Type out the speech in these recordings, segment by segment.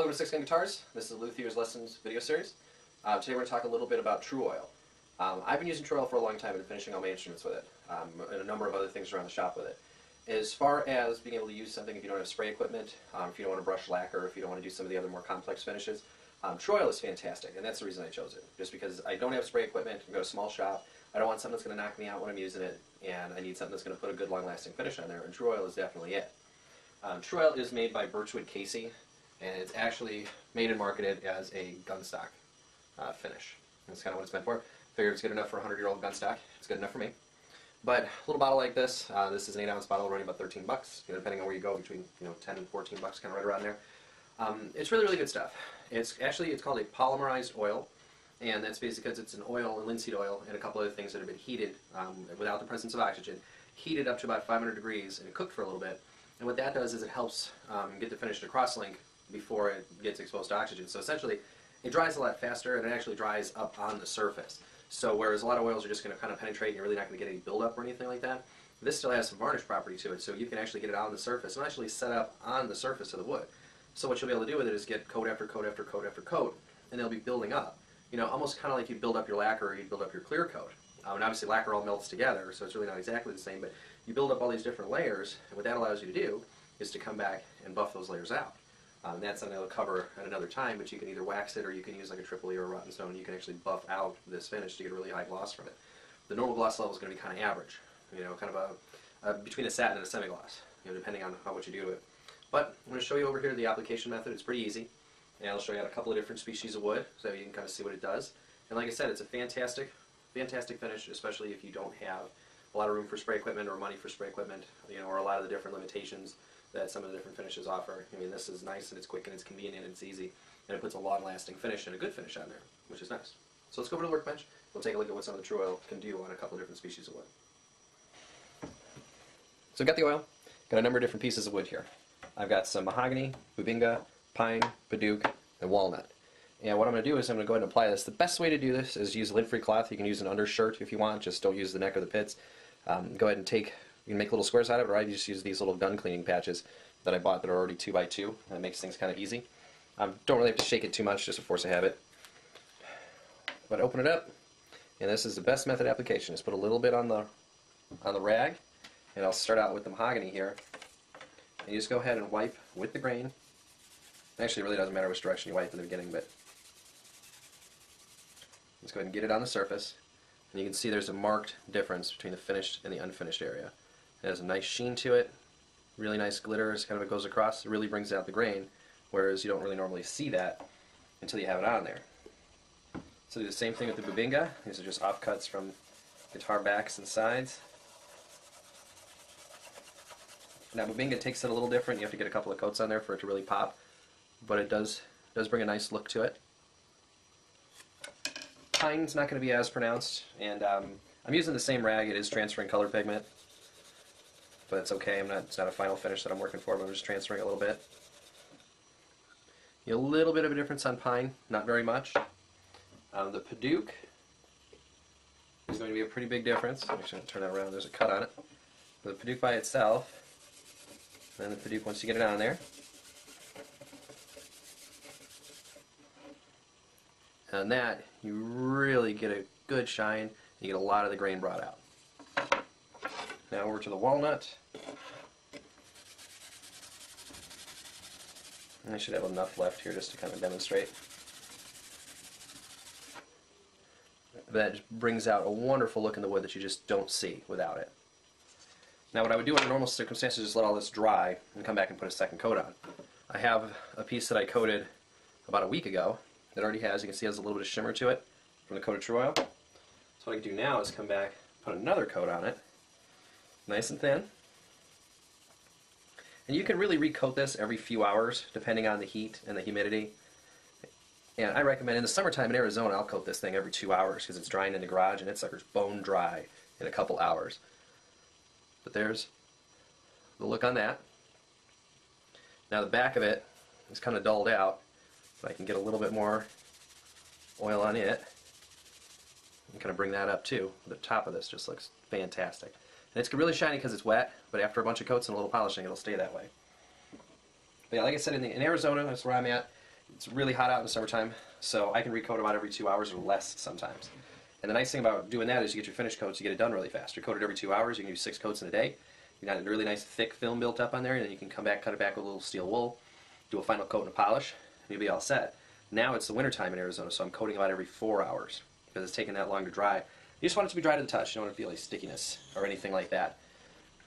Welcome to 6 Gun Guitars. This is Luthier's Lessons video series. Today we're going to talk a little bit about Tru-Oil. I've been using Tru-Oil for a long time and been finishing all my instruments with it, and a number of other things around the shop with it. As far as being able to use something if you don't have spray equipment, if you don't want to brush lacquer, if you don't want to do some of the other more complex finishes, Tru-Oil is fantastic, and that's the reason I chose it. Just because I don't have spray equipment, I've got a small shop, I don't want something that's going to knock me out when I'm using it, and I need something that's going to put a good long-lasting finish on there, and Tru-Oil is definitely it. Tru-Oil is made by Birchwood Casey, and it's actually made and marketed as a gun stock finish. That's kind of what it's meant for. Figured it's good enough for a 100-year-old gun stock. It's good enough for me. But a little bottle like this, this is an 8-ounce bottle running about 13 bucks, depending on where you go, between 10 and 14 bucks, kind of right around there. It's really, really good stuff. It's called a polymerized oil, and that's basically because it's an oil, a linseed oil, and a couple other things that have been heated without the presence of oxygen, heated up to about 500 degrees and cooked for a little bit. And what that does is it helps get the finish to cross-link before it gets exposed to oxygen. So essentially, it dries a lot faster, and it actually dries up on the surface. So whereas a lot of oils are just going to kind of penetrate, and you're really not going to get any buildup or anything like that, this still has some varnish property to it, so you can actually get it on the surface and actually set up on the surface of the wood. So what you'll be able to do with it is get coat after coat after coat after coat, and they'll be building up. Almost kind of like you build up your lacquer or you build up your clear coat. And obviously lacquer all melts together, so it's really not exactly the same, but you build up all these different layers, and what that allows you to do is to come back and buff those layers out. That's something I'll cover at another time, but you can either wax it or you can use like a triple E or a rotten stone, and you can actually buff out this finish to get a really high gloss from it. The normal gloss level is going to be kind of average, kind of between a satin and a semi-gloss, depending on what you do to it. But I'm going to show you over here the application method. It's pretty easy, and I'll show you a couple of different species of wood so you can kind of see what it does. And like I said, it's a fantastic finish, especially if you don't have a lot of room for spray equipment or money for spray equipment, or a lot of the different limitations that some of the different finishes offer. This is nice and it's quick and it's convenient and it's easy, and it puts a long-lasting finish and a good finish on there, which is nice. So let's go over to the workbench. We'll take a look at what some of the Tru-Oil can do on a couple of different species of wood. So I've got the oil, got a number of different pieces of wood here. I've got some mahogany, bubinga, pine, padauk, and walnut. And what I'm going to do is I'm going to go ahead and apply this. The best way to do this is use lid-free cloth. You can use an undershirt if you want, just don't use the neck or the pits. Go ahead and you can make little squares out of it, or I just use these little gun cleaning patches that I bought that are already 2x2. That makes things kind of easy. Don't really have to shake it too much, just a force of habit. But open it up, and this is the best method application. Just put a little bit on the rag, and I'll start out with the mahogany here. And you just go ahead and wipe with the grain. Actually, it really doesn't matter which direction you wipe in the beginning, but let's go ahead and get it on the surface. And you can see there's a marked difference between the finished and the unfinished area. It has a nice sheen to it, really nice glitter as kind of it goes across. It really brings out the grain, whereas you don't really normally see that until you have it on there. So do the same thing with the bubinga. These are just offcuts from guitar backs and sides. Now bubinga takes it a little different. You have to get a couple of coats on there for it to really pop, but it does bring a nice look to it. Pine's not going to be as pronounced, and I'm using the same rag. It is transferring color pigment, but it's okay. It's not a final finish that I'm working for, but I'm just transferring a little bit. A little bit of a difference on pine, not very much. The padauk is going to be a pretty big difference. Actually, I'll turn that around. There's a cut on it. The padauk by itself, and the padauk once you get it on there. On that, you really get a good shine, and you get a lot of the grain brought out. Now over to the walnut. I should have enough left here just to kind of demonstrate. That just brings out a wonderful look in the wood that you just don't see without it. Now what I would do under normal circumstances is just let all this dry and come back and put a second coat on. I have a piece that I coated about a week ago that already has, you can see, has a little bit of shimmer to it from the coat of Tru-Oil. So what I can do now is come back, put another coat on it, nice and thin. And you can really recoat this every few hours, depending on the heat and the humidity. And I recommend, in the summertime in Arizona, I'll coat this thing every 2 hours because it's drying in the garage, and it's sucker's bone dry in a couple hours. But there's the look on that. Now the back of it is kind of dulled out. I can get a little bit more oil on it and kind of bring that up too. The top of this just looks fantastic. And it's really shiny because it's wet, but after a bunch of coats and a little polishing, it'll stay that way. But yeah, like I said, in Arizona, that's where I'm at. It's really hot out in the summertime, so I can recoat about every 2 hours or less sometimes. And the nice thing about doing that is you get your finish coats, you get it done really fast. You're coated every 2 hours, you can do 6 coats in a day. You got a really nice thick film built up on there, and then you can come back, cut it back with a little steel wool, do a final coat and a polish, and you'll be all set. Now it's the wintertime in Arizona, so I'm coating about every 4 hours because it's taking that long to dry. You just want it to be dry to the touch. You don't want to feel any stickiness or anything like that.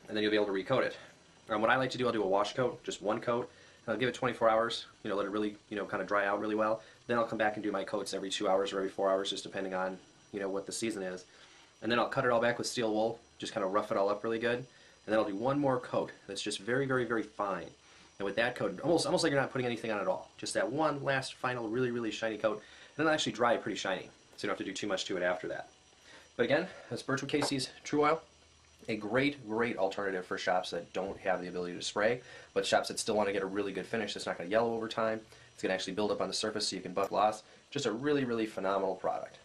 And then you'll be able to recoat it. What I like to do, I'll do a wash coat, just one coat. I'll give it 24 hours, let it really, kind of dry out really well. Then I'll come back and do my coats every 2 hours or every 4 hours, just depending on, what the season is. And then I'll cut it all back with steel wool, just kind of rough it all up really good. And then I'll do one more coat that's just very, very, very fine. And with that coat, almost like you're not putting anything on at all. Just that one last final really, really shiny coat. And it'll actually dry pretty shiny, so you don't have to do too much to it after that. But again, that's Birchwood Casey's Tru-Oil. A great, great alternative for shops that don't have the ability to spray, but shops that still want to get a really good finish that's not going to yellow over time. It's going to actually build up on the surface so you can buff gloss. Just a really, really phenomenal product.